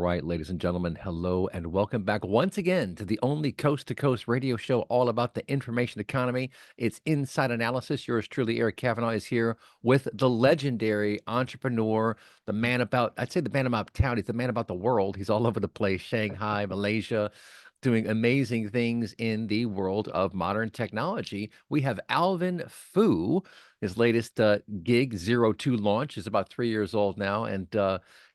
right, ladies and gentlemen, hello and welcome back once again to the only coast to coast radio show all about the information economy. It's Inside Analysis. Yours truly, Eric Kavanaugh, is here with the legendary entrepreneur, the man about, I'd say the man about town. He's the man about the world. He's all over the place, Shanghai, Malaysia, doing amazing things in the world of modern technology. We have Alvin Fu. His latest gig, Zero Two launch, is about 3 years old now, and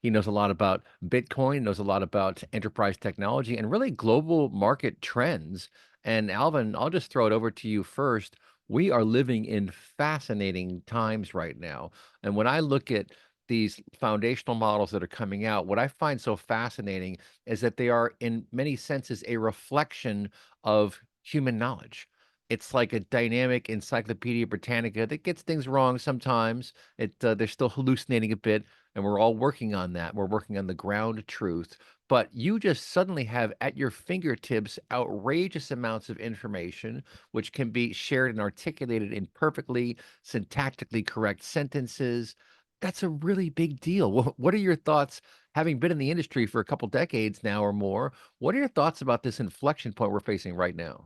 he knows a lot about Bitcoin, knows a lot about enterprise technology, and really global market trends. And Alvin, I'll just throw it over to you first. We are living in fascinating times right now, and when I look at these foundational models that are coming out, what I find so fascinating is that they are, in many senses, a reflection of human knowledge. It's like a dynamic Encyclopedia Britannica that gets things wrong sometimes. They're still hallucinating a bit, and we're all working on that. We're working on the ground truth. But you just suddenly have at your fingertips outrageous amounts of information, which can be shared and articulated in perfectly syntactically correct sentences. That's a really big deal. What are your thoughts, having been in the industry for a couple decades now or more? What are your thoughts about this inflection point we're facing right now?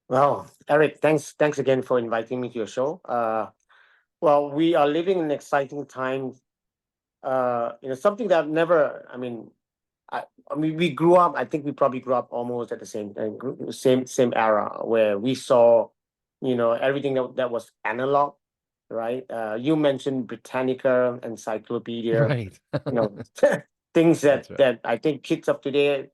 Well, Eric, thanks again for inviting me to your show. Well, we are living in exciting times. Something that I've never. I mean, we grew up. I think we probably grew up almost at the same era where we saw, everything that was analog, right? You mentioned Britannica, Encyclopedia, Right. you know, things That's right. that I think kids of today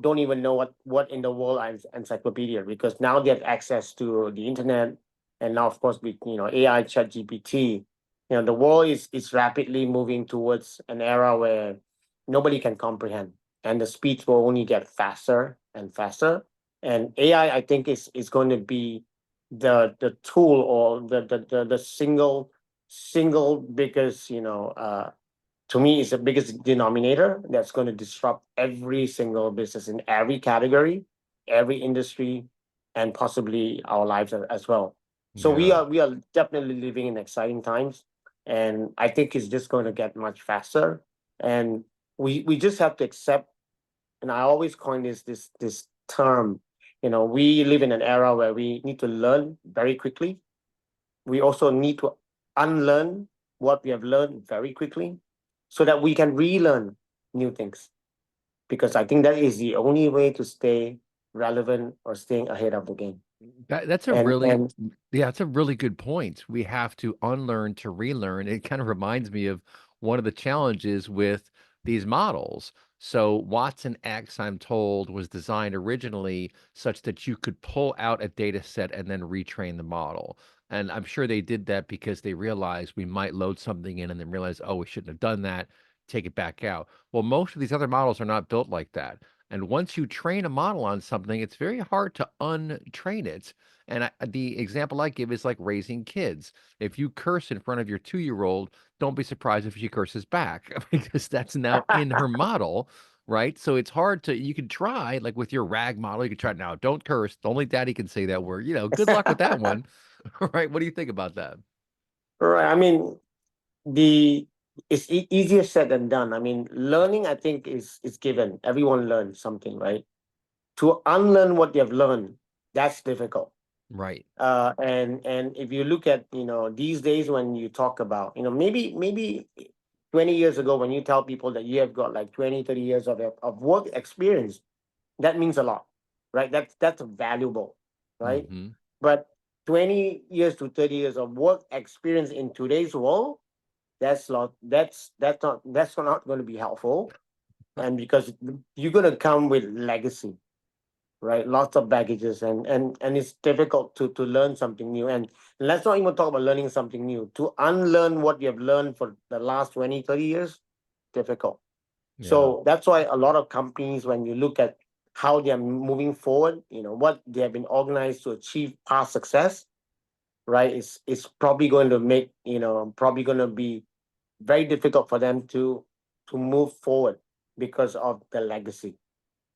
don't even know what in the world is encyclopedia, because now they have access to the internet, and now of course with AI, Chat GPT, the world is rapidly moving towards an era where nobody can comprehend, and the speeds will only get faster and faster. And AI, I think, is going to be the tool, or the single biggest, to me, is the biggest denominator that's going to disrupt every single business in every category, every industry, and possibly our lives as well. So we Yeah. are definitely living in exciting times, and I think it's just going to get much faster. And we just have to accept. And I always coin this term. We live in an era where we need to learn very quickly. We also need to unlearn what we have learned very quickly, so that we can relearn new things. Because I think that is the only way to stay relevant or staying ahead of the game. That's a And really and yeah, that's a really good point. We have to unlearn to relearn. It kind of reminds me of one of the challenges with these models. So Watson X, I'm told, was designed originally such that you could pull out a data set and then retrain the model. And I'm sure they did that because they realized we might load something in and then realize, oh, we shouldn't have done that, take it back out. Well, most of these other models are not built like that. And once you train a model on something, it's very hard to untrain it. And the example I give is like raising kids. If you curse in front of your 2-year-old, don't be surprised if she curses back because that's now in her model, right? So it's hard to, you can try, like with your RAG model, you can try now, don't curse. Only daddy can say that word. Good luck with that one. Right? What do you think about that? right, I mean, the it's easier said than done. I mean, learning, I think, is given. Everyone learns something, right? To unlearn what they have learned, that's difficult. Right. And if you look at, these days, when you talk about, maybe 20 years ago, when you tell people that you have got like 20, 30 years of work experience, that means a lot, right? That's valuable, right? Hmm. But 20 years to 30 years of work experience in today's world, that's not going to be helpful. And because you're going to come with legacy, right? Lots of baggages, and it's difficult to learn something new. And let's not even talk about learning something new. To unlearn what you have learned for the last 20, 30 years, difficult. Yeah. So that's why a lot of companies, when you look at how they are moving forward, what they have been organized to achieve past success, right? It's probably going to make, probably going to be very difficult for them to move forward because of the legacy,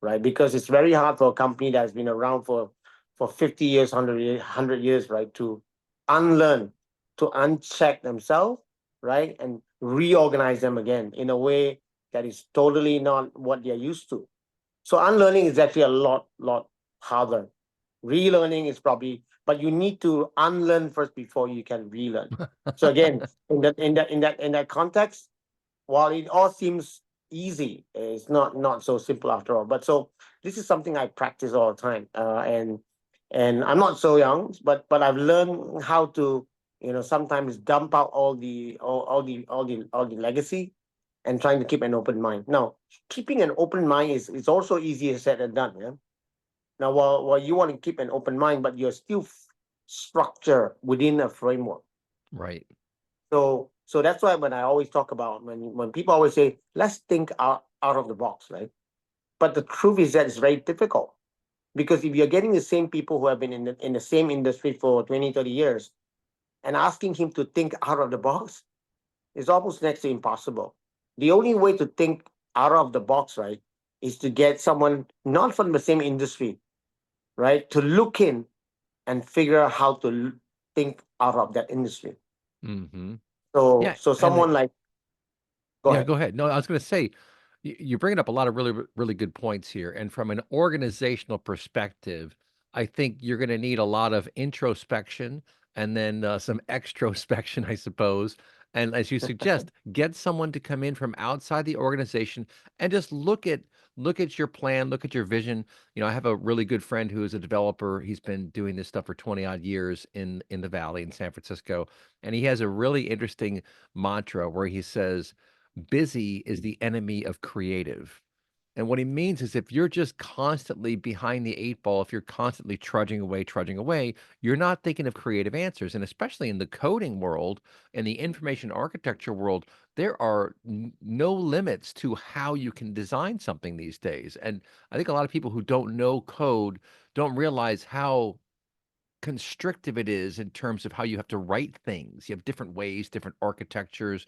right? Because it's very hard for a company that's been around for 50 years, 100 years, right, to unlearn, to uncheck themselves, right, and reorganize them again in a way that is totally not what they're used to. So unlearning is actually a lot harder. Relearning is probably, but you need to unlearn first before you can relearn. So again, in that context, while it all seems easy, it's not so simple after all. But so this is something I practice all the time, and I'm not so young, but I've learned how to sometimes dump out all the legacy and trying to keep an open mind. Now, keeping an open mind is also easier said than done. Yeah. Now, while you want to keep an open mind, but you're still structured within a framework. Right. So that's why when I always talk about when people always say, let's think out of the box, right? But the truth is that it's very difficult because if you're getting the same people who have been in the same industry for 20, 30 years and asking him to think out of the box is almost next to impossible. The only way to think out of the box, right, is to get someone not from the same industry, right, to look in and figure out how to think out of that industry. Mm-hmm. So Yeah. someone like, go Yeah, ahead. go ahead. No, I was going to say, you're bringing up a lot of really good points here. And from an organizational perspective, I think you're going to need a lot of introspection and then some extrospection, I suppose. And as you suggest, get someone to come in from outside the organization and just look at your plan, look at your vision. I have a really good friend who is a developer. He's been doing this stuff for 20 odd years in the Valley in San Francisco, and he has a really interesting mantra where he says, busy is the enemy of creative. And what he means is if you're just constantly behind the eight ball, if you're constantly trudging away, you're not thinking of creative answers. And especially in the coding world and the information architecture world, there are no limits to how you can design something these days. And I think a lot of people who don't know code don't realize how constrictive it is in terms of how you have to write things. You have different ways, different architectures,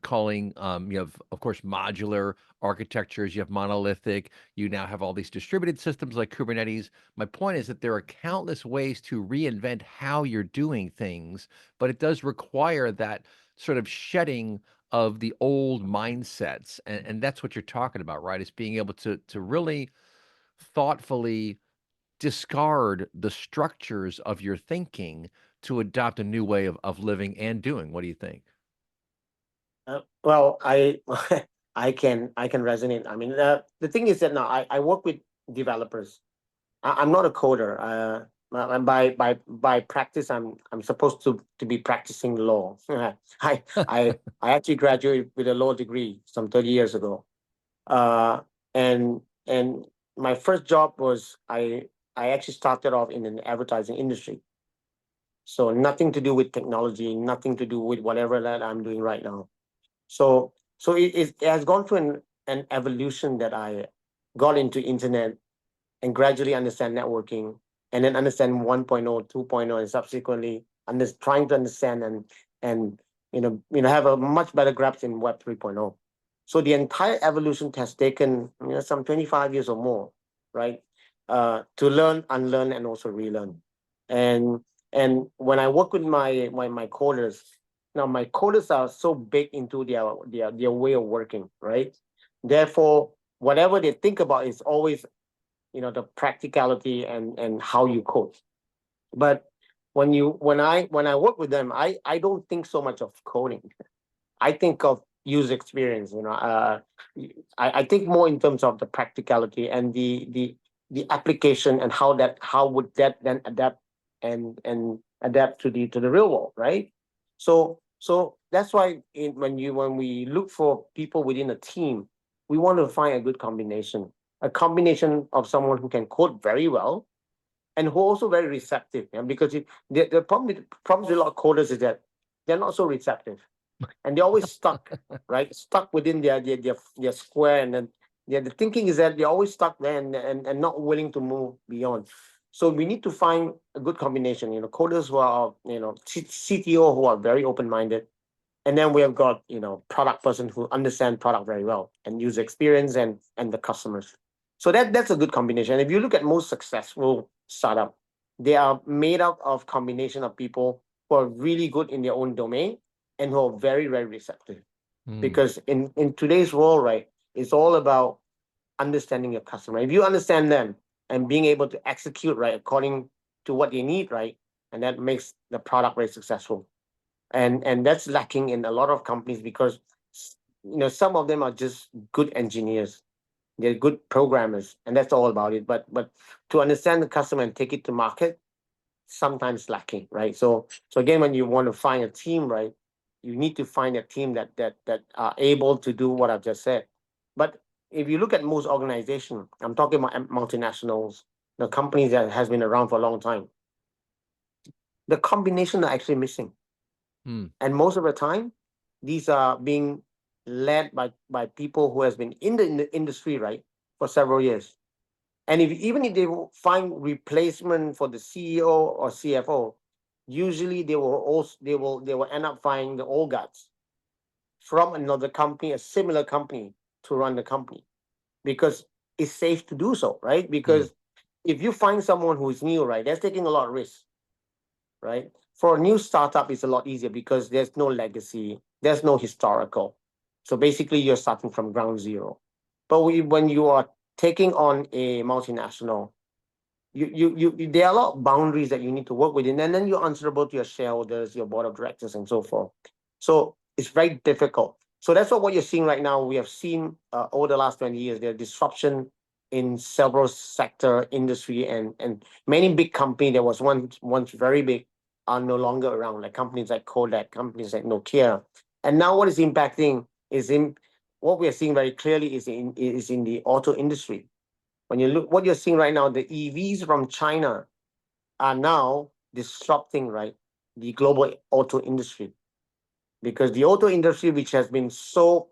calling, you have, of course, modular architectures, you have monolithic, you now have all these distributed systems like Kubernetes. My point is that there are countless ways to reinvent how you're doing things, but it does require that sort of shedding of the old mindsets. And that's what you're talking about, right? It's being able to really thoughtfully discard the structures of your thinking to adopt a new way of living and doing. What do you think? Well, I can resonate. I mean, the thing is that now I work with developers. I'm not a coder. And by practice, I'm supposed to be practicing law. I actually graduated with a law degree some 30 years ago. Uh, and my first job was I actually started off in an advertising industry. So nothing to do with technology, nothing to do with whatever that I'm doing right now. So it has gone through an evolution that I got into internet and gradually understand networking and then understand 1.0, 2.0, and subsequently trying to understand and have a much better grasp in Web 3.0. So the entire evolution has taken some 25 years or more, right? To learn, unlearn, and also relearn. And when I work with my coders, now my coders are so big into their way of working, right? Therefore, whatever they think about is always the practicality and how you code. But when I work with them, I don't think so much of coding. I think of user experience. I think more in terms of the practicality and the application and how would that then adapt and adapt to the real world, right? So that's why when we look for people within a team, we want to find a good combination, a combination of someone who can code very well and who are also very receptive. And because the problem with a lot of coders is that they're not so receptive and they're always stuck, right? Stuck within their square, and then the thinking is that they're always stuck there and not willing to move beyond. So we need to find a good combination. Coders who are CTO who are very open minded, and then we have got product person who understand product very well and user experience and the customers. So that's a good combination. If you look at most successful startup, they are made up of combination of people who are really good in their own domain and who are very, very receptive. because in today's world, right, it's all about understanding your customer. If you understand them and being able to execute right according to what they need, right, and that makes the product very successful. And that's lacking in a lot of companies because some of them are just good engineers, they're good programmers, and that's all about it. But to understand the customer and take it to market, sometimes lacking, right? So again, when you want to find a team, right, you need to find a team that are able to do what I've just said. But if you look at most organizations, I'm talking about multinationals, the companies that has been around for a long time, the combination are actually missing. And most of the time, these are being led by people who has been in the industry, right, for several years. And even if they find replacement for the CEO or CFO, usually they will end up finding the old guys from another company, a similar company, to run the company, because it's safe to do so, right? Because if you find someone who is new, right, that's taking a lot of risk, right? For a new startup, it's a lot easier because there's no legacy, there's no historical. So basically, you're starting from ground zero. But when you are taking on a multinational, there are a lot of boundaries that you need to work within, and then you're answerable to your shareholders, your board of directors, and so forth. So it's very difficult. So that's what you're seeing right now. We have seen over the last 20 years, there disruption in several sector industry, and many big companies that was once very big are no longer around, like companies like Kodak, companies like Nokia. And now what is impacting is in what we are seeing very clearly is in the auto industry. When you look what you're seeing right now, the EVs from China are now disrupting, right, the global auto industry, because the auto industry, which has been so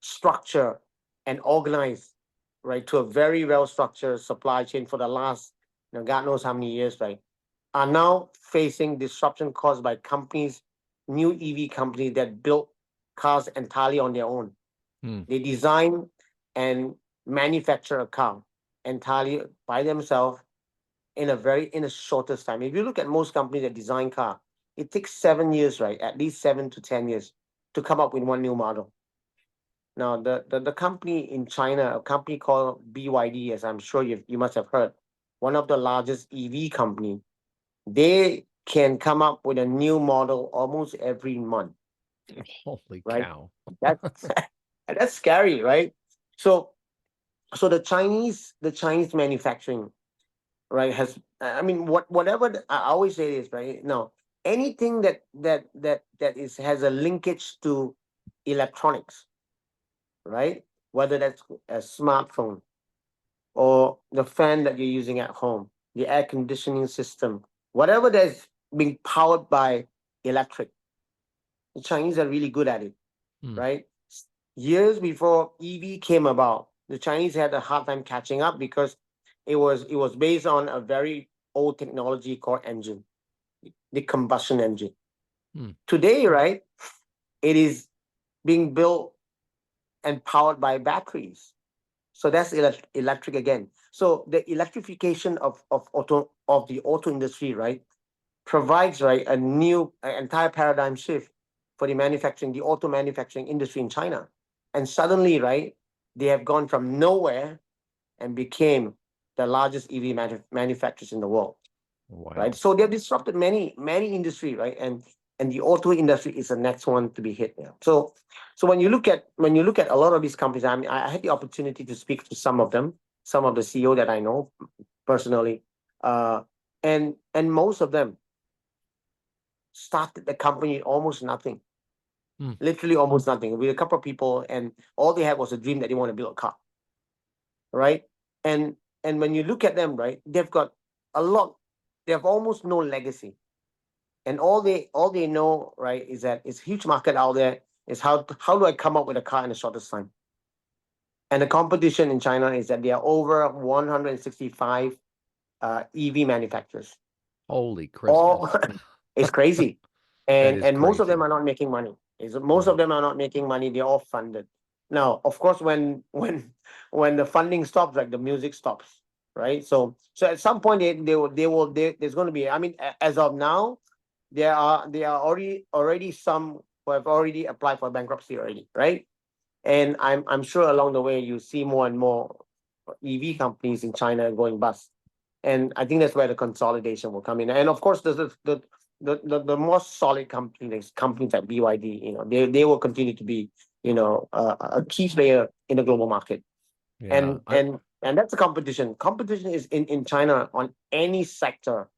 structured and organized, right, to a very well structured supply chain for the last, God knows how many years, right, are now facing disruption caused by companies, new EV companies that built cars entirely on their own. They design and manufacture a car entirely by themselves in a shortest time. If you look at most companies that design car, it takes 7 years, right? At least 7 to 10 years to come up with one new model. Now, the company in China, a company called BYD, as I'm sure you must have heard, one of the largest EV company, they can come up with a new model almost every month. Holy right? cow. That's that's scary, right? So the Chinese manufacturing, right, has, I mean, whatever I always say this, right? Now, anything that has a linkage to electronics, right? Whether that's a smartphone or the fan that you're using at home, the air conditioning system, whatever that's being powered by electric, the Chinese are really good at it, right? Years before EV came about, the Chinese had a hard time catching up because it was based on a very old technology called engine, the combustion engine. Today, right, it is being built and powered by batteries. So that's electric again. So the electrification of the auto industry, right, provides, right, an entire paradigm shift for the auto manufacturing industry in China. And suddenly, right, they have gone from nowhere and became the largest EV manufacturers in the world. Wow. Right. So they've disrupted many industry, right? And the auto industry is the next one to be hit now. So when you look at a lot of these companies, I mean, I had the opportunity to speak to some of them, some of the CEO that I know personally, and most of them started the company almost nothing, literally almost nothing, with a couple of people, and all they had was a dream that they want to build a car, right? And when you look at them, right, they have almost no legacy, and all they know, right, is that it's huge market out there. Is how do I come up with a car in the shortest time? And the competition in China is that there are over 165 EV manufacturers. Holy All Christmas. it's crazy, That and is most of them crazy. are not making money. Most of them are not making money. They're all funded. Now, of course, when the funding stops, like the music stops, right? So at some point there's going to be. I mean, as of now, there are already some who have already applied for bankruptcy already, right? And I'm sure along the way you see more and more EV companies in China going bust. And I think that's where the consolidation will come in. And of course, the more solid companies like BYD, they will continue to be, a key player in the global market. Yeah. And that's the competition. Competition is in China on any sector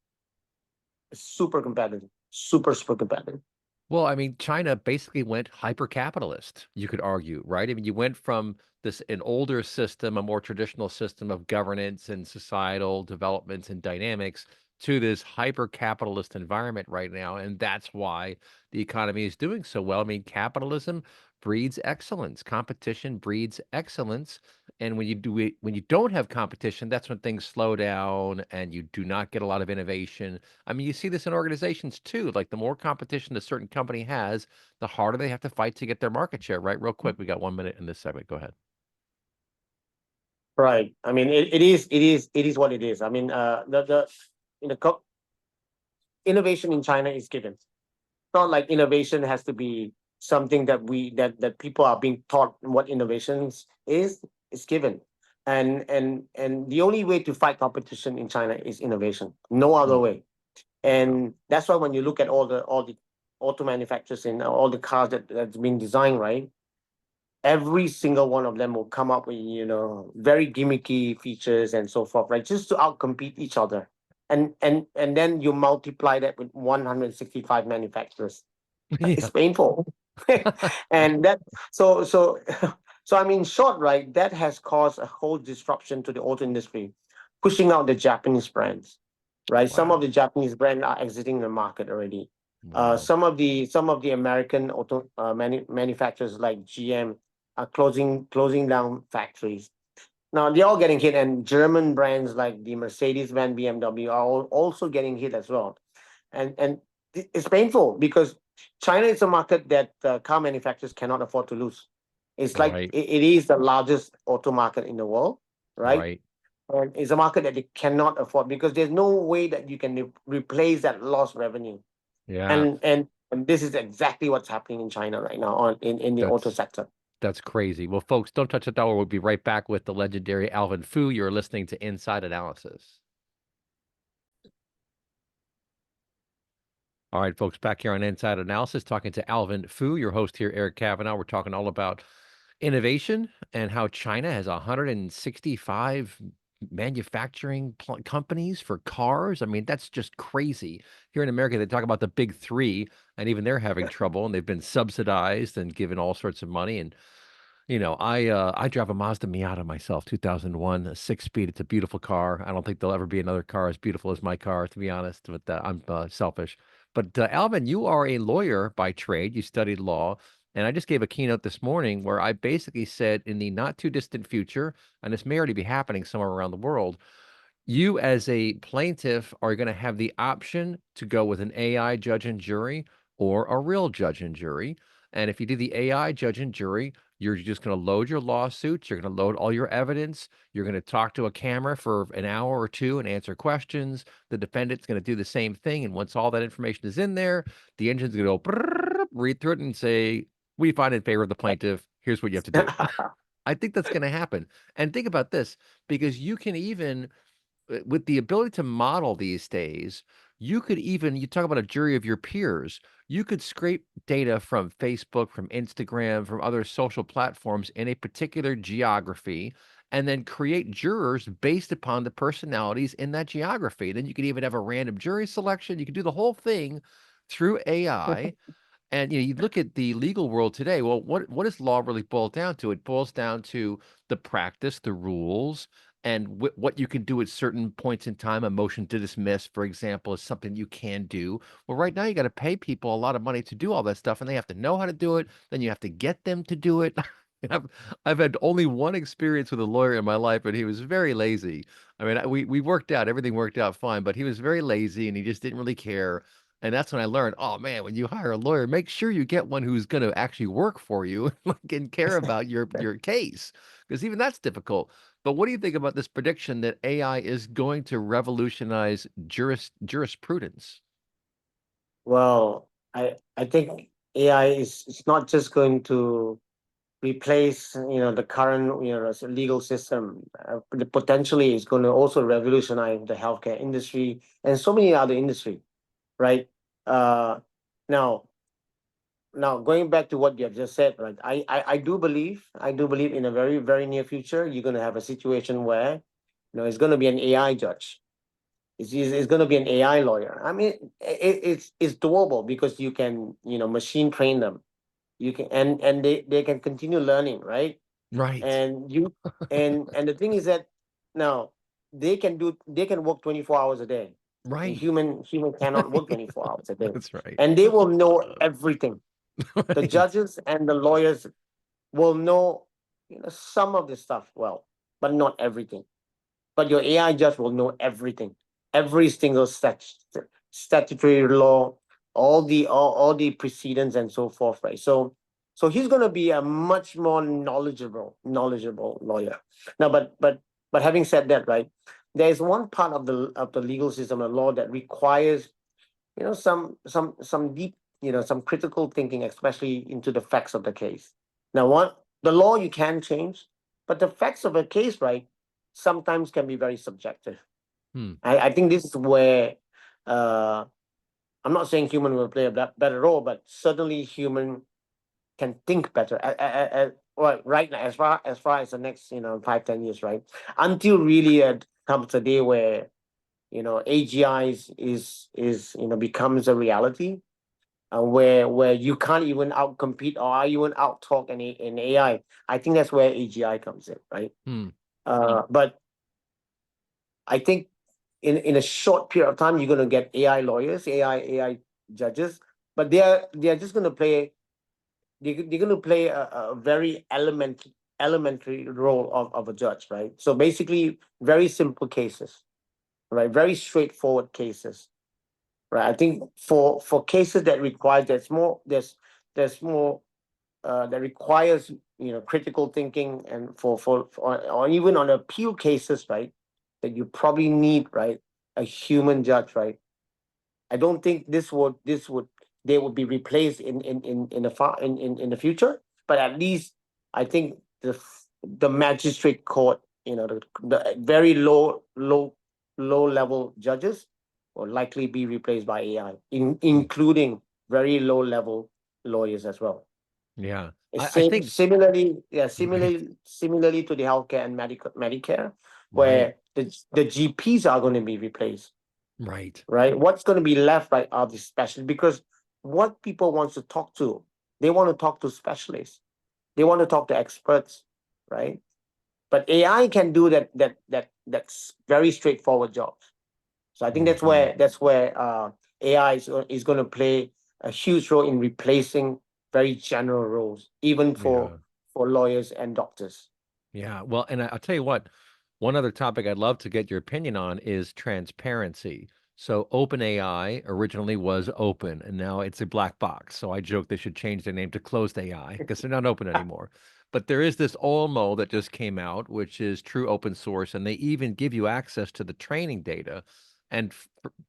super competitive, super competitive. Well, I mean, China basically went hyper-capitalist, you could argue, right? I mean, you went from an older system, a more traditional system of governance and societal developments and dynamics to this hyper-capitalist environment right now. And that's why the economy is doing so well. I mean, capitalism breeds excellence. Competition breeds excellence. And when you do it, when you don't have competition, that's when things slow down and you do not get a lot of innovation. I mean, you see this in organizations too. Like the more competition a certain company has, the harder they have to fight to get their market share, right? Real quick, we got 1 minute in this segment. Go ahead. Right. I mean, it is what it is. I mean, innovation in China is given. It's not like innovation has to be something that people are being taught what innovations is. It's given. And the only way to fight competition in China is innovation. No other Mm, way. yeah. And that's why when you look at all the auto manufacturers and all the cars that's been designed, right? Every single one of them will come up with very gimmicky features and so forth, right? Just to outcompete each other. And then you multiply that with 165 manufacturers. It's Yeah. painful. And that so so I mean, short, right, that has caused a whole disruption to the auto industry, pushing out the Japanese brands, right? Some of the Wow. Japanese brands are exiting the market already. Wow. Some of the American auto manufacturers like GM are closing down factories. Now they're all getting hit, and German brands like the Mercedes-Benz, BMW are also getting hit as well. And it's painful because China is a market that car manufacturers cannot afford to lose. It's like Right. it is the largest auto market in the world, right? Right. And it's a market that they cannot afford because there's no way that you can replace that lost revenue. Yeah. And this is exactly what's happening in China right now in the auto That's sector. that's crazy. Well, folks, don't touch the dial. We'll be right back with the legendary Alvin Fu. You're listening to Inside Analysis. All right, folks, back here on Inside Analysis, talking to Alvin Fu, your host here, Eric Kavanaugh. We're talking all about innovation and how China has 165 manufacturing companies for cars. I mean, that's just crazy. Here in America, they talk about the big three, and even they're having trouble, and they've been subsidized and given all sorts of money. And I drive a Mazda Miata myself, 2001, a 6-speed. It's a beautiful car. I don't think there'll ever be another car as beautiful as my car, to be honest. But I'm selfish. But Alvin, you are a lawyer by trade. You studied law, and I just gave a keynote this morning where I basically said, in the not too distant future, and this may already be happening somewhere around the world, you as a plaintiff are going to have the option to go with an AI judge and jury or a real judge and jury. And if you do the AI judge and jury, you're just going to load your lawsuits. You're going to load all your evidence. You're going to talk to a camera for an hour or two and answer questions. The defendant's going to do the same thing. And once all that information is in there, the engine's going to go brrrr, read through it and say, we find in favor of the plaintiff. Here's what you have to do. I think that's going to happen. And think about this, because you can even with the ability to model these days, you talk about a jury of your peers. You could scrape data from Facebook, from Instagram, from other social platforms in a particular geography, and then create jurors based upon the personalities in that geography. Then you could even have a random jury selection. You could do the whole thing through AI. And you look at the legal world today. Well, what does law really boil down to? It boils down to the practice, the rules, and what you can do at certain points in time. A motion to dismiss, for example, is something you can do. Well, right now you got to pay people a lot of money to do all that stuff, and they have to know how to do it. Then you have to get them to do it. And I've had only one experience with a lawyer in my life, and he was very lazy. I mean, we worked out, everything worked out fine, but he was very lazy and he just didn't really care. And that's when I learned, oh man, when you hire a lawyer, make sure you get one who's going to actually work for you and care about your case, because even that's difficult. But what do you think about this prediction that AI is going to revolutionize jurisprudence? Well, I think AI is not just going to replace the current legal system. Potentially is going to also revolutionize the healthcare industry and so many other industry, right? Uh, now now going back to what you have just said, right? I do believe in a very very near future you're going to have a situation where it's going to be an AI judge. It's going to be an AI lawyer. I mean, it's doable because you can machine train them. You can and they can continue learning, right? Right. And you and the thing is that now they can work 24 hours a day. And Right. human cannot work 24 hours a day. That's right. And they will know everything. The Right. judges and the lawyers will know some of the stuff well, but not everything. But your AI judge will know everything, every single statutory law, all the precedents and so forth, right? So he's going to be a much more knowledgeable lawyer. Now, but having said that, right, there is one part of the legal system, of law, that requires some deep, some critical thinking, especially into the facts of the case. Now, one the law you can change, but the facts of a case, right, sometimes can be very subjective. Hmm. I think this is where uh, I'm not saying human will play a better role, but certainly human can think better. Well, right now, as far as the next 5-10 years, right, until really comes a day where AGI is becomes a reality, where you can't even outcompete or even out talk an AI. I think that's where AGI comes in, right? Hmm. But I think in a short period of time, you're going to get AI lawyers, AI judges, but they're just going to play. They're going to play a very elementary role of a judge, right? So basically, very simple cases, right? Very straightforward cases, right? I think for cases that require there's more that requires critical thinking, and for or even on appeal cases, right, that you probably need, right, a human judge, right. I don't think this would they would be replaced in the far in the future, but at least I think the magistrate court, the very low level judges will likely be replaced by AI, Hmm. including very low level lawyers as well. Yeah. It's I think similarly, yeah, right. similarly to the healthcare and medical Medicare, Right. where the GPs are going to be replaced, Right. right? What's going to be left, right, are the specialists, because what people want to talk to, they want to talk to specialists, they want to talk to experts, right? But AI can do that's very straightforward jobs. So I think Hmm. that's where AI is going to play a huge role in replacing very general roles, even Yeah. for lawyers and doctors. Yeah. Well, and I'll tell you what, one other topic I'd love to get your opinion on is transparency. So OpenAI originally was open and now it's a black box. So I joke they should change their name to closed AI because they're not open anymore. But there is this Olmo that just came out, which is true open source, and they even give you access to the training data. And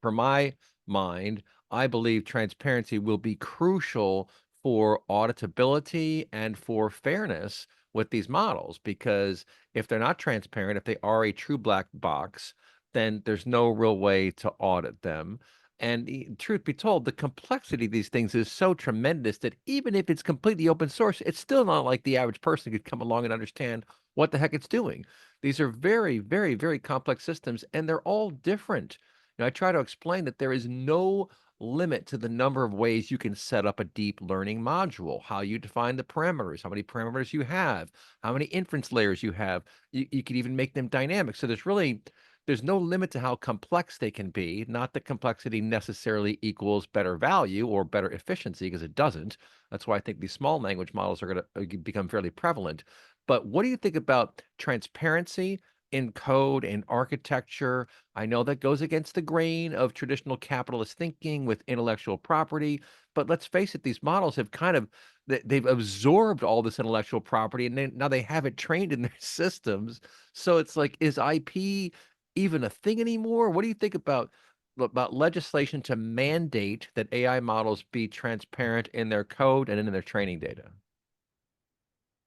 for my mind, I believe transparency will be crucial for auditability and for fairness with these models, because if they're not transparent, if they are a true black box, then there's no real way to audit them. And truth be told, the complexity of these things is so tremendous that even if it's completely open source, it's still not like the average person could come along and understand what the heck it's doing. These are very, very, very complex systems, and they're all different. I try to explain that there is no limit to the number of ways you can set up a deep learning module, how you define the parameters, how many parameters you have, how many inference layers you have. You can even make them dynamic. So there's no limit to how complex they can be. Not that complexity necessarily equals better value or better efficiency, because it doesn't. That's why I think these small language models are going to become fairly prevalent. But what do you think about transparency in code and architecture? I know that goes against the grain of traditional capitalist thinking with intellectual property, but let's face it, these models have kind of they've absorbed all this intellectual property, and now they have it trained in their systems. So it's like, is IP even a thing anymore? What do you think about about legislation to mandate that AI models be transparent in their code and in their training data?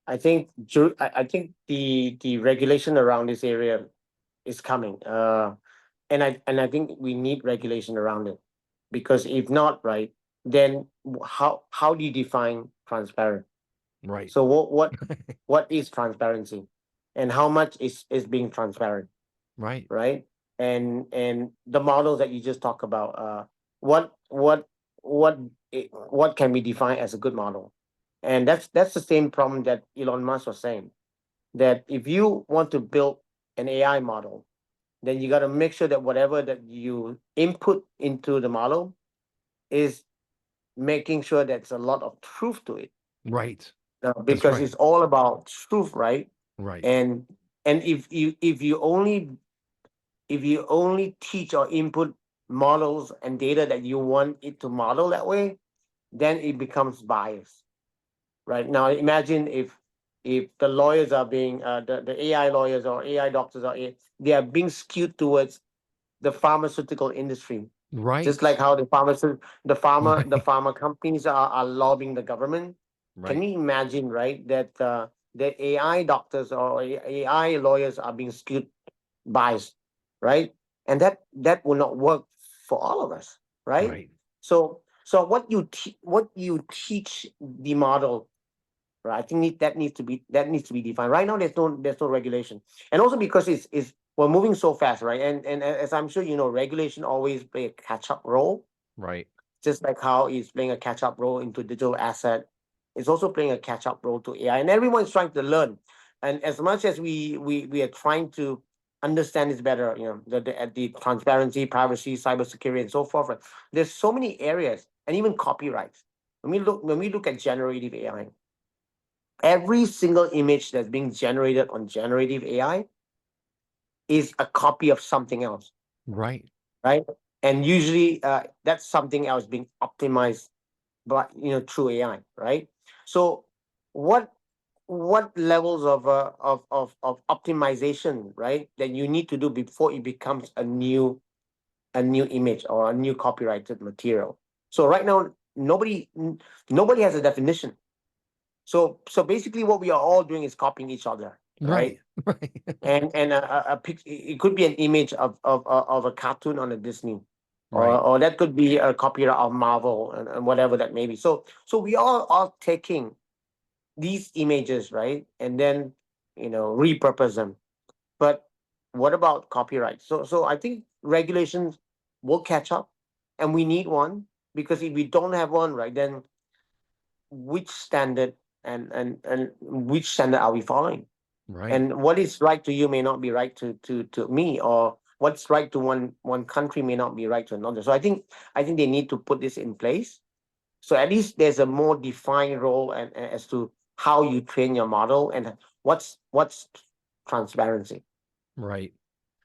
I think the regulation around this area is coming. And I think we need regulation around it, because if not, right, then how do you define transparent? Right. So what is transparency, and how much is being transparent, Right. right? And the models that you just talk about, what what what what can be defined as a good model? And that's the same problem that Elon Musk was saying, that if you want to build an AI model, then you got to make sure that whatever that you input into the model is making sure there's a lot of truth to it, Right. That's because right. it's all about truth, right? Right. And if you only teach or input models and data that you want it to model that way, then it becomes biased. Right now, imagine if the lawyers are being the AI lawyers or AI doctors they are being skewed towards the pharmaceutical industry, just Right. like how the Right. pharma companies are lobbying the government. Can Right. you imagine, right, that the AI doctors or AI lawyers are being skewed biased, right? And that will not work for all of us, right? Right. So what you teach the model, right? I think that needs to be defined. Right now, there's no regulation, and also because it's we're moving so fast, right? And as I'm sure you know, regulation always play a catch up role, Right. just like how it's playing a catch up role into digital asset. It's also playing a catch up role to AI, and everyone's trying to learn. And as much as we are trying to understand this better, you know, the transparency, privacy, cybersecurity, and so forth. Right? There's so many areas, and even copyrights. When we look at generative AI, every single image that's being generated on generative AI is a copy of something else, Right. right? And usually, that's something else being optimized, but through AI, right? So, what what levels of optimization, right, that you need to do before it becomes a new image or a new copyrighted material? So right now, nobody has a definition. So basically, what we are all doing is copying each other, Right. right? Right. And it could be an image of a cartoon on a Disney, Right. or that could be a copyright of Marvel, and whatever that may be. So we all are taking these images, right, and then repurpose them. But what about copyright? So I think regulations will catch up, and we need one, because if we don't have one, right, then which standard and which standard are we following? Right. And what is right to you may not be right to me, or what's right to one country may not be right to another. So I think they need to put this in place, so at least there's a more defined role, and as to how you train your model, and what's transparency, Right.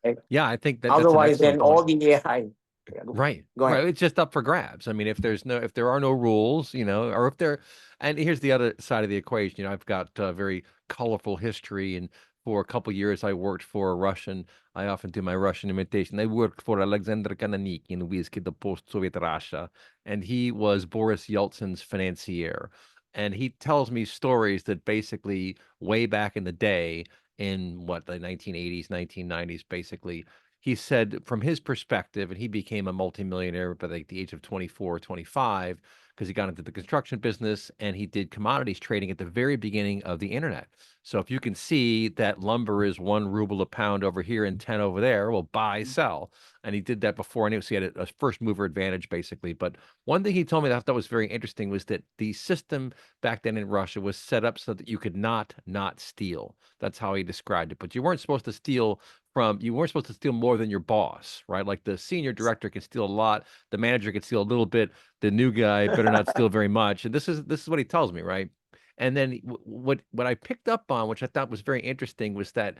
right? Yeah, I think that that's an Otherwise, excellent then all point. the AI. Yeah, Right. go ahead. Right. It's just up for grabs. I mean, if there are no rules, or if there, and here's the other side of the equation. I've got a very colorful history, and for a couple years I worked for a Russian. I often do my Russian imitation. I worked for Alexander Kananikin, Whiskey, the post-Soviet Russia, and he was Boris Yeltsin's financier. And he tells me stories that basically way back in the day, in what, the 1980s, 1990s, basically he said from his perspective, and he became a multimillionaire by like the age of 24, 25, because he got into the construction business and he did commodities trading at the very beginning of the internet. So if you can see that lumber is 1 ruble a pound over here and 10 over there, well, buy, sell. And he did that before. And he had a first mover advantage, basically. But one thing he told me that I thought was very interesting was that the system back then in Russia was set up so that you could not steal. That's how he described it. But you weren't supposed to steal more than your boss, right? Like the senior director can steal a lot, the manager can steal a little bit, the new guy better not steal very much. And this is what he tells me, right? And then what I picked up on, which I thought was very interesting, was that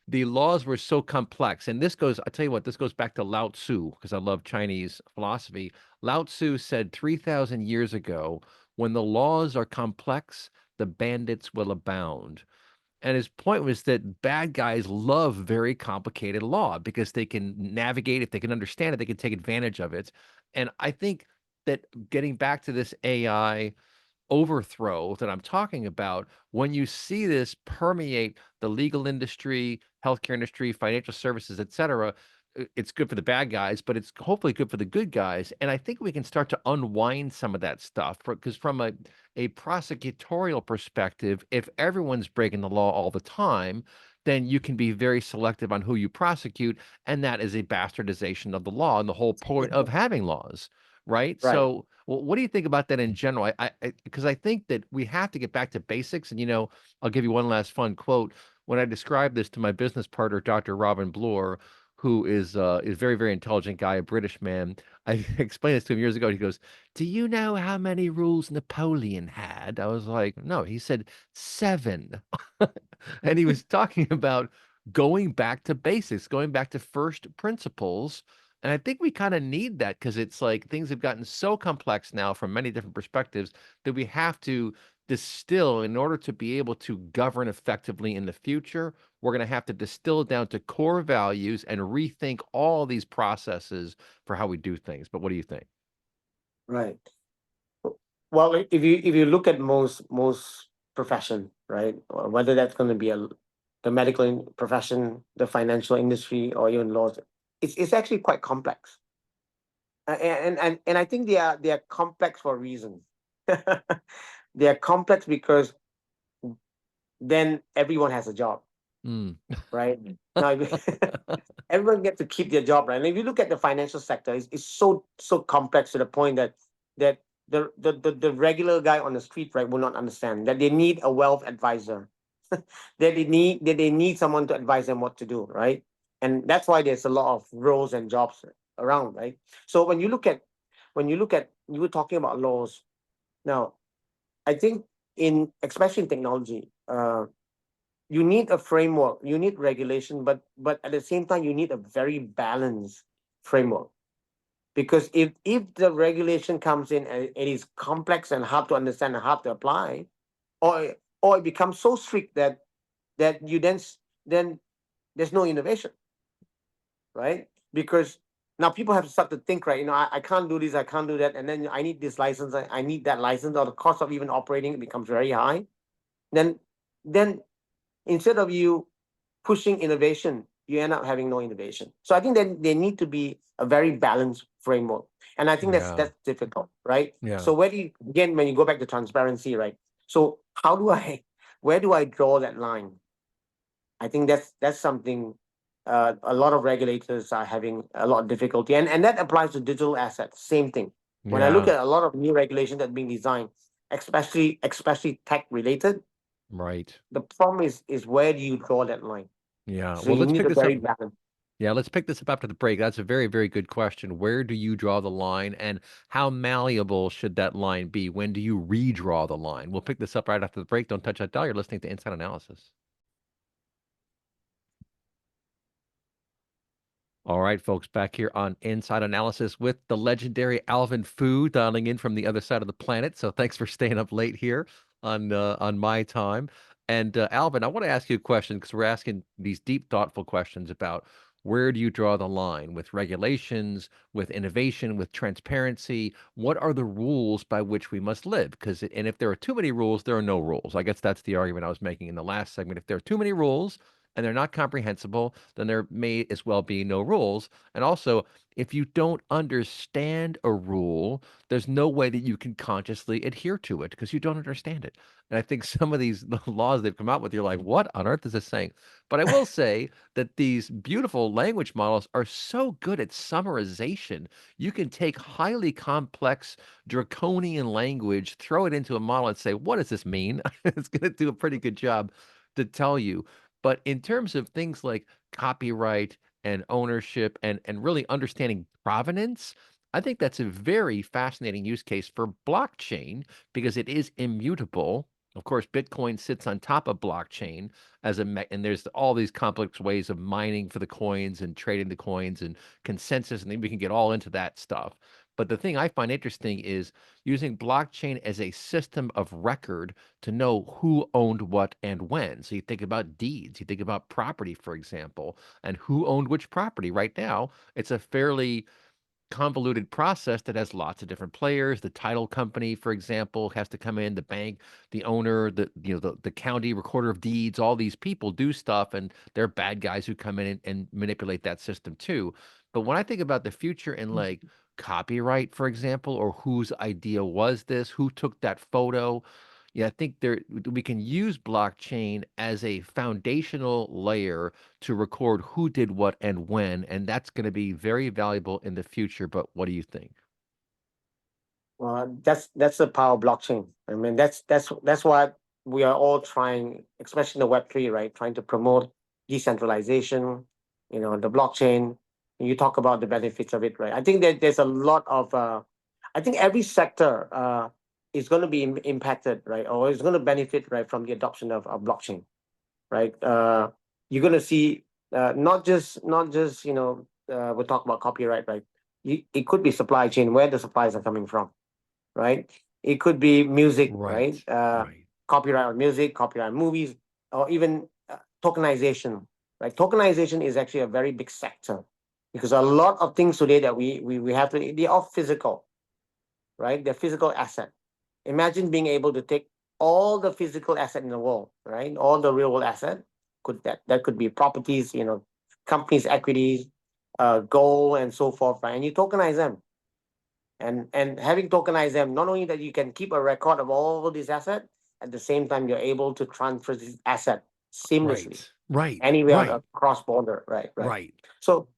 the laws were so complex. And this goes, I tell you what, this goes back to Lao Tzu, because I love Chinese philosophy. Lao Tzu said 3,000 years ago, when the laws are complex, the bandits will abound. And his point was that bad guys love very complicated law because they can navigate it, they can understand it, they can take advantage of it. And I think that getting back to this AI overthrow that I'm talking about, when you see this permeate the legal industry, healthcare industry, financial services, et cetera, it's good for the bad guys, but it's hopefully good for the good guys. And I think we can start to unwind some of that stuff because from a prosecutorial perspective, if everyone's breaking the law all the time, then you can be very selective on who you prosecute, and that is a bastardization of the law and the whole point of having laws, right? Right. So, what do you think about that in general? Because I think that we have to get back to basics. And I'll give you one last fun quote. When I described this to my business partner, Dr. Robin Bloor, who is a very, very intelligent guy, a British man, I explained this to him years ago. He goes, "Do you know how many rules Napoleon had?" I was like, "No." He said, "7." And he was talking about going back to basics, going back to first principles. And I think we kind of need that because it's like things have gotten so complex now from many different perspectives that we have to distill in order to be able to govern effectively in the future. We're going to have to distill it down to core values and rethink all these processes for how we do things. But what do you think? Right. Well, if you look at most profession, right, or whether that's going to be the medical profession, the financial industry, or even laws, it's actually quite complex. And I think they are complex for a reason. They are complex because then everyone has a job, Mm. right? Now, everyone gets to keep their job, right? And if you look at the financial sector, it's so complex to the point that the regular guy on the street, right, will not understand that they need a wealth advisor, that they need someone to advise them what to do, right? And that's why there's a lot of roles and jobs around, right? So when you look at you were talking about laws. Now, I think especially in technology, you need a framework, you need regulation, but at the same time, you need a very balanced framework. Because if the regulation comes in and it is complex and hard to understand and hard to apply, or it becomes so strict that you then there's no innovation, right? Because now people have to start to think, right? I can't do this, I can't do that, and then I need this license, I need that license, or the cost of even operating it becomes very high. Then instead of you pushing innovation, you end up having no innovation. So I think that there need to be a very balanced framework, and I think that's Yeah. that's difficult, right? Yeah. So where do you again when you go back to transparency, right? So where do I draw that line? I think that's something a lot of regulators are having a lot of difficulty, and that applies to digital assets. Same thing. When I look Yeah. at a lot of new regulations that are being designed, especially tech related, Right. the problem is where do you draw that line? Yeah. So Well, you let's need pick a this up. very balanced. Yeah, let's pick this up after the break. That's a very, very good question. Where do you draw the line, and how malleable should that line be? When do you redraw the line? We'll pick this up right after the break. Don't touch that dial. You're listening to Inside Analysis. All right, folks, back here on Inside Analysis with the legendary Alvin Fu dialing in from the other side of the planet. So thanks for staying up late here on my time. And Alvin, I want to ask you a question because we're asking these deep, thoughtful questions about where do you draw the line with regulations, with innovation, with transparency? What are the rules by which we must live? And if there are too many rules, there are no rules. I guess that's the argument I was making in the last segment. If there are too many rules, and they're not comprehensible, then there may as well be no rules. And also, if you don't understand a rule, there's no way that you can consciously adhere to it because you don't understand it. And I think some of these the laws they've come out with, you're like, what on earth is this saying? But I will say that these beautiful language models are so good at summarization. You can take highly complex, draconian language, throw it into a model and say, what does this mean? It's going to do a pretty good job to tell you. But in terms of things like copyright and ownership and really understanding provenance, I think that's a very fascinating use case for blockchain because it is immutable. Of course, Bitcoin sits on top of blockchain and there's all these complex ways of mining for the coins and trading the coins and consensus, and then we can get all into that stuff. But the thing I find interesting is using blockchain as a system of record to know who owned what and when. So you think about deeds, you think about property, for example, and who owned which property. Right now, it's a fairly convoluted process that has lots of different players. The title company, for example, has to come in, the bank, the owner, the county recorder of deeds, all these people do stuff, and they're bad guys who come in and manipulate that system too. But when I think about the future in like copyright, for example, or whose idea was this, who took that photo, yeah, I think we can use blockchain as a foundational layer to record who did what and when, and that's going to be very valuable in the future. But what do you think? Well, that's the power of blockchain. I mean, that's what we are all trying, especially in the Web3, right? Trying to promote decentralization, the blockchain. You talk about the benefits of it, right? I think that there's a lot of, I think every sector is going to be impacted, right? Or is going to benefit, right, from the adoption of blockchain, right? You're going to see not just we'll talk about copyright, right? It could be supply chain, where the supplies are coming from, right? It could be music, Right, right? right, Copyright on music, copyright on movies, or even tokenization. Right? Tokenization is actually a very big sector because a lot of things today that we have to, they're all physical, right? They're physical asset. Imagine being able to take all the physical asset in the world, right? All the real world asset that could be properties, companies' equities, gold, and so forth, right? And you tokenize them, and having tokenized them, not only that you can keep a record of all these assets, at the same time you're able to transfer this asset seamlessly right, right, anywhere on right, a cross border, right. right. So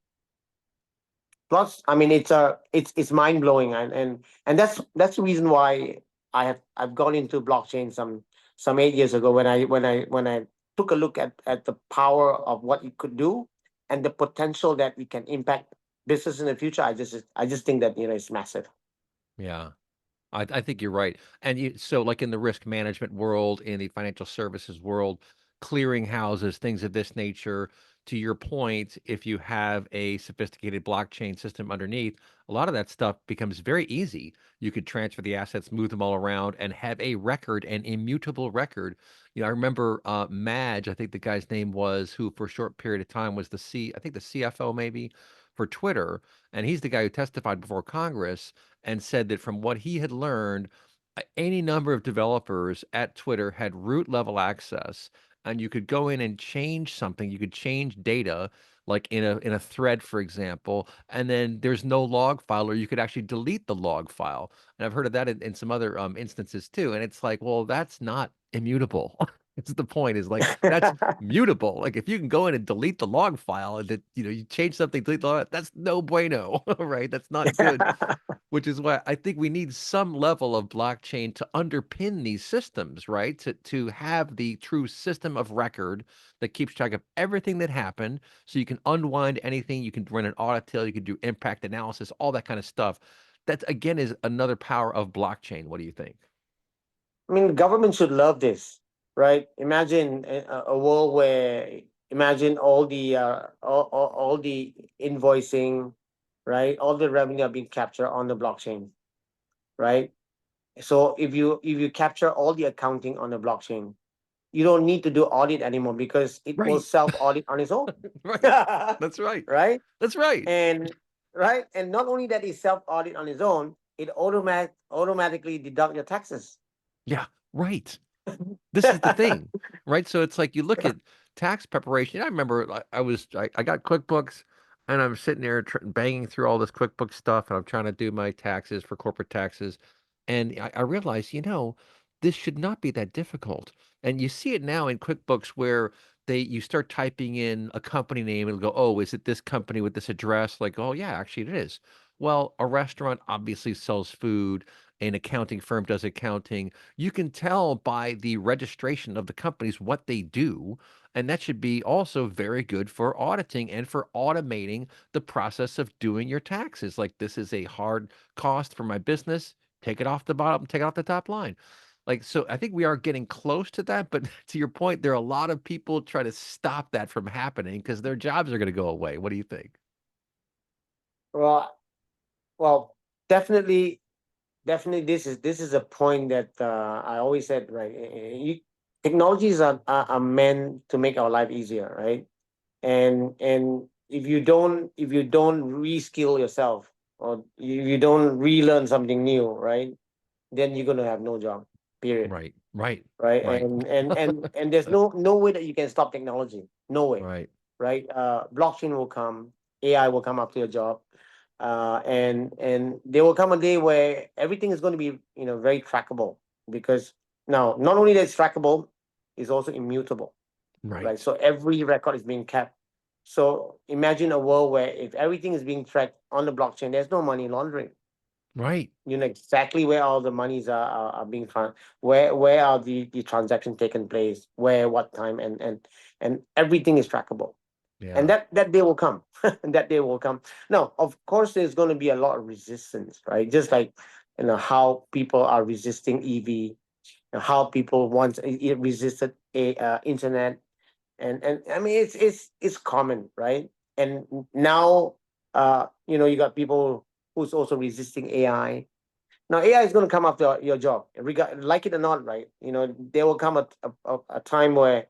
plus, I mean, it's mind blowing, and that's the reason why I've gone into blockchain some 8 years ago when I took a look at the power of what it could do and the potential that it can impact business in the future. I just think that it's massive. Yeah. I think you're right. And so like in the risk management world, in the financial services world, clearing houses, things of this nature, to your point, if you have a sophisticated blockchain system underneath, a lot of that stuff becomes very easy. You could transfer the assets, move them all around, and have a record, an immutable record. I remember Madge, I think the guy's name was, who for a short period of time was I think the CFO maybe for Twitter, and he's the guy who testified before Congress and said that from what he had learned, any number of developers at Twitter had root level access, and you could go in and change something. You could change data, like in a thread, for example, and then there's no log file, or you could actually delete the log file. And I've heard of that in some other instances too. And it's like, well, that's not immutable. It's the point is like that's mutable. Like if you can go in and delete the log file and that you change something, delete the log, that's no bueno, right? That's not good, which is why I think we need some level of blockchain to underpin these systems, right? To have the true system of record that keeps track of everything that happened, so you can unwind anything, you can run an audit trail, you can do impact analysis, all that kind of stuff. That again is another power of blockchain. What do you think? I mean, the government should love this, right? Imagine a world where imagine all the invoicing, right? All the revenue are being captured on the blockchain, right? So if you capture all the accounting on the blockchain, you don't need to do audit anymore because it will Right. self audit on its own, Right. That's right. right? That's right. And and not only that, it self audit on its own, it automatically deduct your taxes. Yeah, right. This is the thing, right? So it's like you look at tax preparation. I remember I got QuickBooks and I'm sitting there banging through all this QuickBooks stuff and I'm trying to do my taxes for corporate taxes. And I realized, this should not be that difficult. And you see it now in QuickBooks where you start typing in a company name and it'll go, oh, is it this company with this address? Like, oh yeah, actually it is. Well, a restaurant obviously sells food, an accounting firm does accounting. You can tell by the registration of the companies what they do. And that should be also very good for auditing and for automating the process of doing your taxes. Like, this is a hard cost for my business. Take it off the bottom, take it off the top line. Like, so I think we are getting close to that. But to your point, there are a lot of people try to stop that from happening because their jobs are going to go away. What do you think? Well, well, definitely, this is a point that I always said, right? Technologies are meant to make our life easier, right? And if you don't reskill yourself, or you don't relearn something new, right? Then you're gonna have no job. Period. Right. Right. Right? Right. And there's no way that you can stop technology. No way. Right. Right? Blockchain will come, AI will come after your job, and there will come a day where everything is going to be very trackable, because now not only that it's trackable, it's also immutable, Right. right? So every record is being kept. So imagine a world where if everything is being tracked on the blockchain, there's no money laundering. Right. You know exactly where all the monies are being where are the transactions taking place, where, what time, and everything is trackable. And Yeah. that day will come. That day will come. Now, of course, there's going to be a lot of resistance, right? Just like how people are resisting EV, how people once resisted a internet, and I mean it's common, right? And now you got people who's also resisting AI. Now AI is going to come after your job, like it or not, right? There will come a time where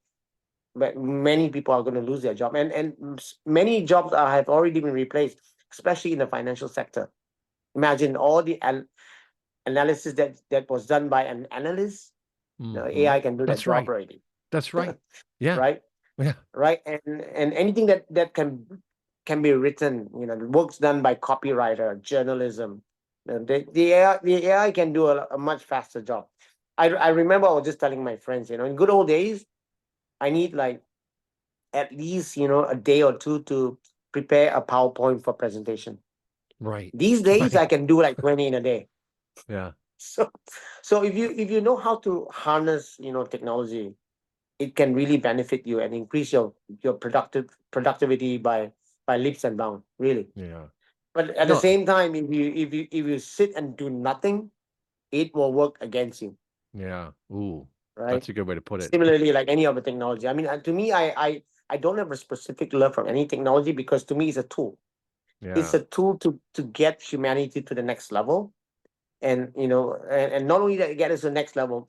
many people are going to lose their job, and many jobs have already been replaced, especially in the financial sector. Imagine all the analysis that was done by an analyst. Now Hmm. AI can do that That's job right. already. That's right. Yeah. Right? Yeah. Right? And anything that can be written, works done by copywriter, journalism, the AI can do a much faster job. I remember I was just telling my friends, in good old days, I need like at least a day or two to prepare a PowerPoint for presentation. Right. These days I Right. can do like 20 in a day. Yeah. So so if you know how to harness technology, it can really benefit you and increase your productivity by leaps and bounds, really. Yeah. But at the No. same time, if you sit and do nothing, it will work against you, Yeah. Ooh, right? that's a good way to put it. Similarly, like any other technology. I mean, to me, I don't have a specific love from any technology, because to me it's a tool. It's Yeah. a tool to get humanity to the next level. And not only that, get us to the next level,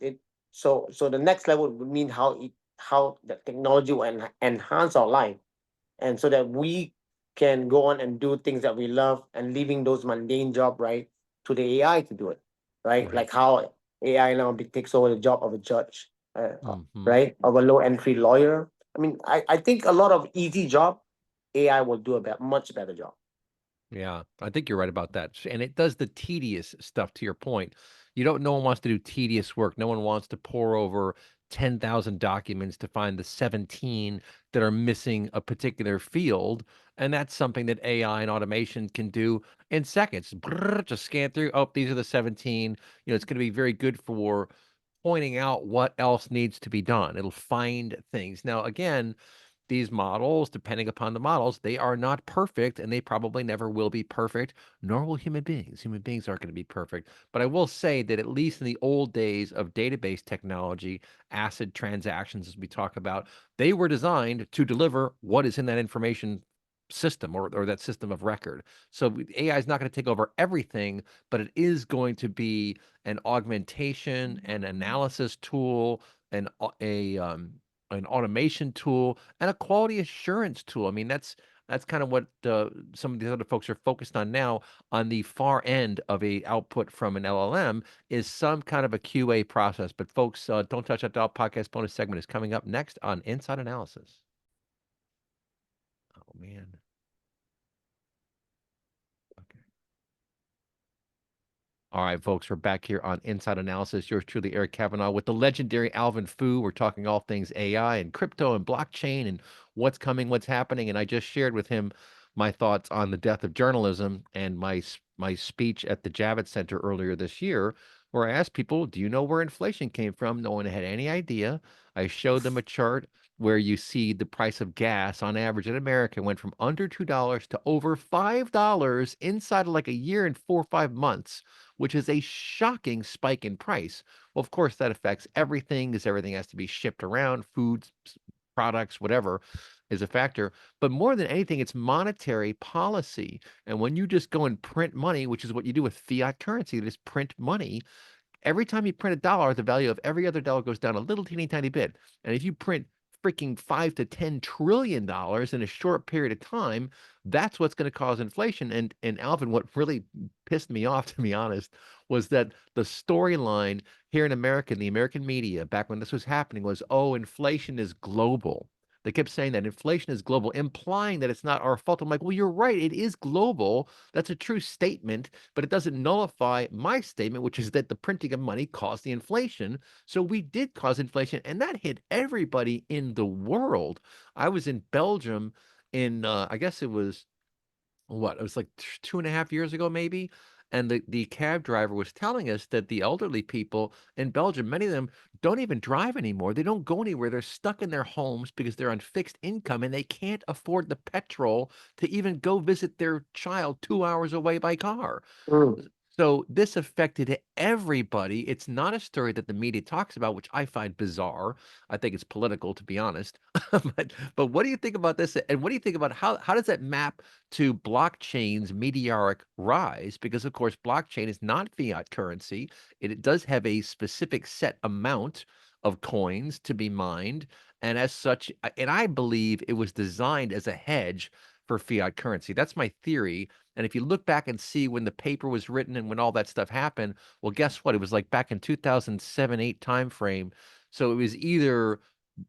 so the next level would mean how the technology will enhance our life, and so that we can go on and do things that we love, and leaving those mundane job, right, to the AI to do it, right? Right. Like how AI now takes over the job of a judge, Hmm. right, of a low entry lawyer. I mean, I think a lot of easy job, AI will do a much better job. Yeah, I think you're right about that. And it does the tedious stuff to your point. No one wants to do tedious work. No one wants to pour over 10,000 documents to find the 17 that are missing a particular field. And that's something that AI and automation can do in seconds. Brrr, just scan through. Oh, these are the 17. It's going to be very good for pointing out what else needs to be done. It'll find things. Now, again, these models, depending upon the models, they are not perfect and they probably never will be perfect, nor will human beings. Human beings aren't going to be perfect. But I will say that at least in the old days of database technology, ACID transactions, as we talk about, they were designed to deliver what is in that information system or that system of record. So AI is not going to take over everything, but it is going to be an augmentation, an analysis tool, an automation tool, and a quality assurance tool. I mean, that's kind of what some of these other folks are focused on now. On the far end of a output from an LLM is some kind of a QA process. But folks, don't touch that dial. Podcast bonus segment is coming up next on Inside Analysis. Oh man. Okay. All right, folks, we're back here on Inside Analysis. Yours truly, Eric Kavanaugh, with the legendary Alvin Fu. We're talking all things AI and crypto and blockchain and what's coming, what's happening. And I just shared with him my thoughts on the death of journalism and my speech at the Javits Center earlier this year, where I asked people, "Do you know where inflation came from?" No one had any idea. I showed them a chart where you see the price of gas on average in America went from under $2 to over $5 inside of like a year and 4 or 5 months, which is a shocking spike in price. Well, of course, that affects everything, because everything has to be shipped around, foods, products, whatever. is a factor, but more than anything, it's monetary policy. And when you just go and print money, which is what you do with fiat currency, you just print money. Every time you print a dollar, the value of every other dollar goes down a little teeny tiny bit. And if you print freaking $5 to $10 trillion in a short period of time, that's what's going to cause inflation. And Alvin, what really pissed me off, to be honest, was that the storyline here in America, in the American media, back when this was happening, was, oh, inflation is global. They kept saying that inflation is global, implying that it's not our fault. I'm like, well, you're right. It is global. That's a true statement, but it doesn't nullify my statement, which is that the printing of money caused the inflation. So we did cause inflation, and that hit everybody in the world. I was in Belgium in, I guess it was what? It was like 2.5 years ago, maybe. And the cab driver was telling us that the elderly people in Belgium, many of them don't even drive anymore. They don't go anywhere. They're stuck in their homes because they're on fixed income and they can't afford the petrol to even go visit their child 2 hours away by car. Mm. So this affected everybody. It's not a story that the media talks about, which I find bizarre. I think it's political, to be honest. But what do you think about this? And what do you think about how does that map to blockchain's meteoric rise? Because of course, blockchain is not fiat currency. It does have a specific set amount of coins to be mined, and as such, and I believe it was designed as a hedge for fiat currency. That's my theory. And if you look back and see when the paper was written and when all that stuff happened, well, guess what? It was like back in 2007-8 timeframe. So it was either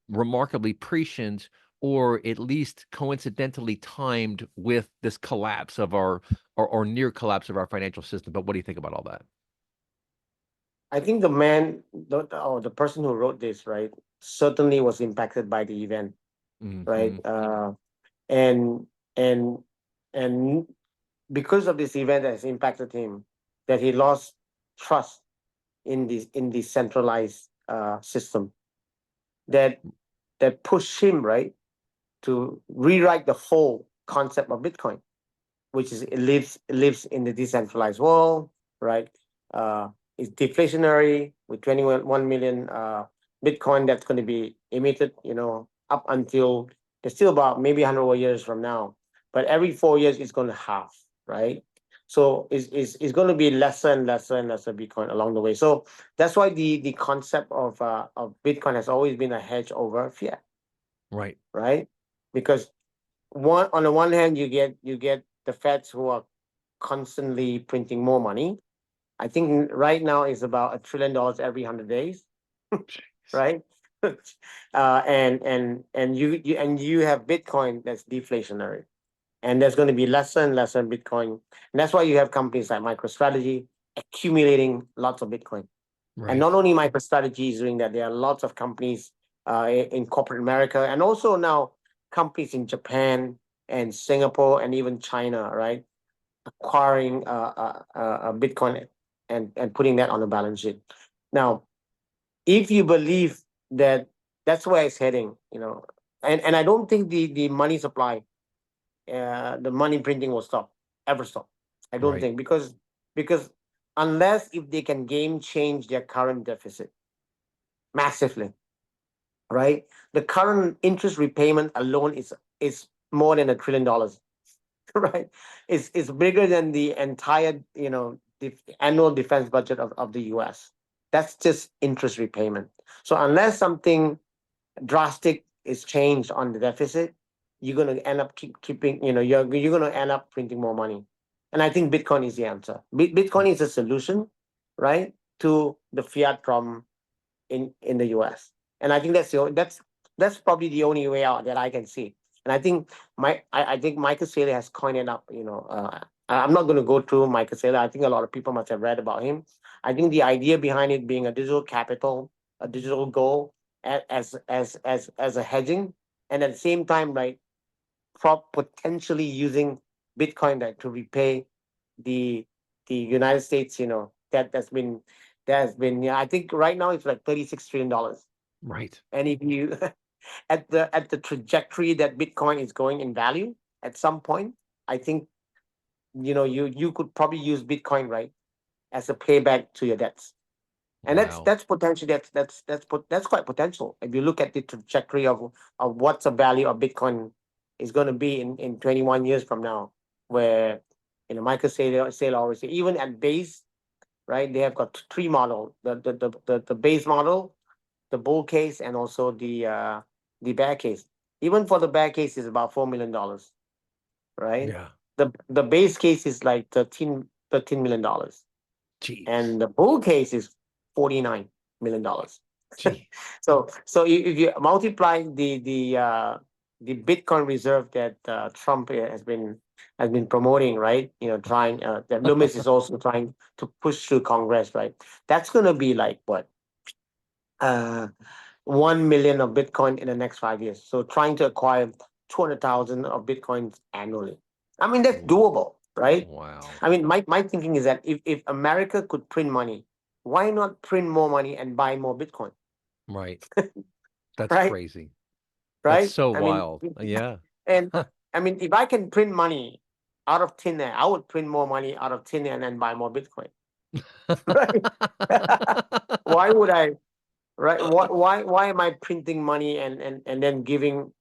remarkably prescient or at least coincidentally timed with this collapse of our or near collapse of our financial system. But what do you think about all that? I think the person who wrote this, right, certainly was impacted by the event, right? Hmm. And and and because of this event that has impacted him, that he lost trust in the centralized system that pushed him, right, to rewrite the whole concept of Bitcoin, which is it lives in the decentralized world, right? It's deflationary with 21 million Bitcoin that's going to be emitted, up until there's still about maybe 100 more years from now, but every 4 years it's going to halve, right? So it's going to be lesser and lesser and lesser Bitcoin along the way. So that's why the concept of Bitcoin has always been a hedge over fiat, Right. right? Because on the one hand you get the Feds who are constantly printing more money. I think right now is about $1 trillion every 100 days, right? And you have Bitcoin that's deflationary, and there's going to be lesser and lesser Bitcoin, and that's why you have companies like MicroStrategy accumulating lots of Bitcoin. And Right. not only MicroStrategy is doing that, there are lots of companies in corporate America, and also now companies in Japan and Singapore and even China, right, acquiring Bitcoin and putting that on the balance sheet. Now, if you believe that that's where it's heading, and I don't think the money supply, the money printing will ever stop. I don't Right. think, because unless if they can game change their current deficit massively, right? The current interest repayment alone is more than $1 trillion, right? It's bigger than the entire annual defense budget of the U.S. That's just interest repayment. So unless something drastic is changed on the deficit, you're going to end up keeping, you're going to end up printing more money. And I think Bitcoin is the answer. Bitcoin is a solution, right, to the fiat problem in the US. And I think that's probably the only way out that I can see. And I think I think Michael Saylor has coined it up. I'm not going to go through Michael Saylor. I think a lot of people must have read about him. I think the idea behind it being a digital capital, a digital gold, as a hedging, and at the same time, right, potentially using Bitcoin, right, to repay the United States, that has been, I think right now it's like $36 trillion. Right. And if you at the trajectory that Bitcoin is going in value at some point, I think you could probably use Bitcoin, right, as a payback to your debts. And Wow. that's potential. That's quite potential. If you look at the trajectory of what's the value of Bitcoin is going to be in 21 years from now, where Michael Saylor always say, even at base, right? They have got three model: the base model, the bull case, and also the bear case. Even for the bear case is about $4 million, right? Yeah. The base case is like $13 million, Jeez. and the bull case is $49 million. Gee. So if you multiply the Bitcoin reserve that Trump has been promoting, right? Trying that Loomis is also trying to push through Congress, right? That's gonna be like what, uh, 1 million of Bitcoin in the next 5 years. So trying to acquire 200,000 of Bitcoins annually. I mean, that's W- doable, right? Wow. I mean, my thinking is that if America could print money, why not print more money and buy more Bitcoin, Right. That's right? crazy. That's Right? so I mean, wild. Yeah. and I mean, if I can print money out of thin air, I would print more money out of thin air and then buy more Bitcoin, right? Why would I? Right? Why am I printing money and then giving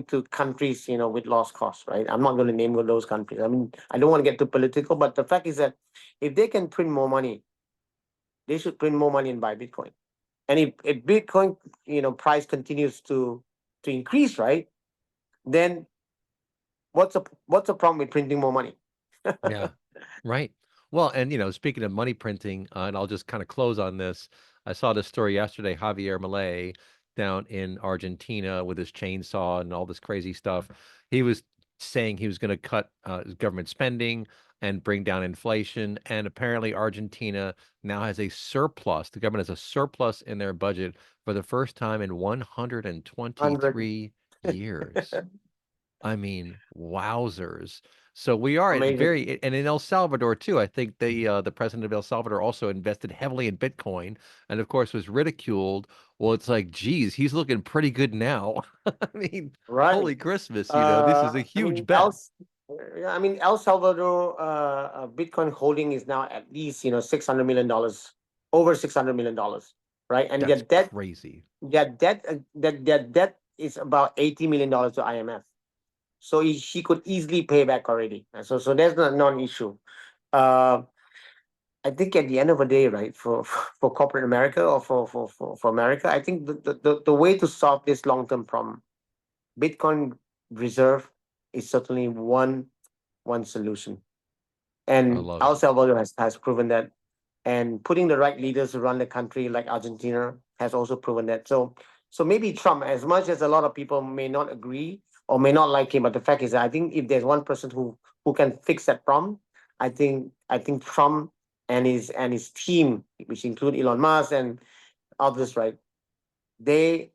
to countries with lost costs? Right? I'm not going to name those countries. I mean, I don't want to get too political, but the fact is that if they can print more money, they should print more money and buy Bitcoin. And if Bitcoin price continues to increase, right? Then what's the problem with printing more money? Yeah. Right. Well, and speaking of money printing, and I'll just kind of close on this. I saw this story yesterday, Javier Milei down in Argentina with his chainsaw and all this crazy stuff. He was saying he was going to cut government spending and bring down inflation. And apparently, Argentina now has a surplus. The government has a surplus in their budget for the first time in 100. 123 years. I mean, wowzers. So we are at Amazing. and in El Salvador too. I think the president of El Salvador also invested heavily in Bitcoin, and of course was ridiculed. Well, it's like, geez, he's looking pretty good now. I mean, Right. holy Christmas, this is a I huge mean, bet. Yeah, I mean, El Salvador Bitcoin holding is now at least $600 million, over $600 million, right? And That's crazy. their debt is about $80 million to IMF. So he could easily pay back already. So that's not an issue. Uh, I think at the end of the day, right, for corporate America, or for America, I think the way to solve this long term problem, Bitcoin reserve, is certainly one solution. I And love El it. Salvador has proven that, and putting the right leaders to run the country, like Argentina, has also proven that. So maybe Trump, as much as a lot of people may not agree or may not like him, but the fact is that I think if there's one person who can fix that problem, I think Trump and his team, which include Elon Musk and others, right? They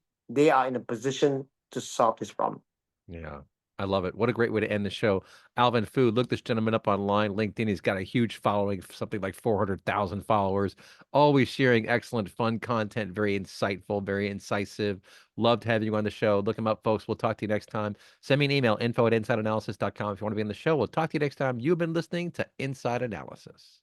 are in a position to solve this problem. Yeah, I love it. What a great way to end the show. Alvin Fu, look this gentleman up online, LinkedIn. He's got a huge following, something like 400,000 followers, always sharing excellent, fun content, very insightful, very incisive. Loved having you on the show. Look him up, folks. We'll talk to you next time. Send me an email, info@insideanalysis.com if you want to be on the show. We'll talk to you next time. You've been listening to Inside Analysis.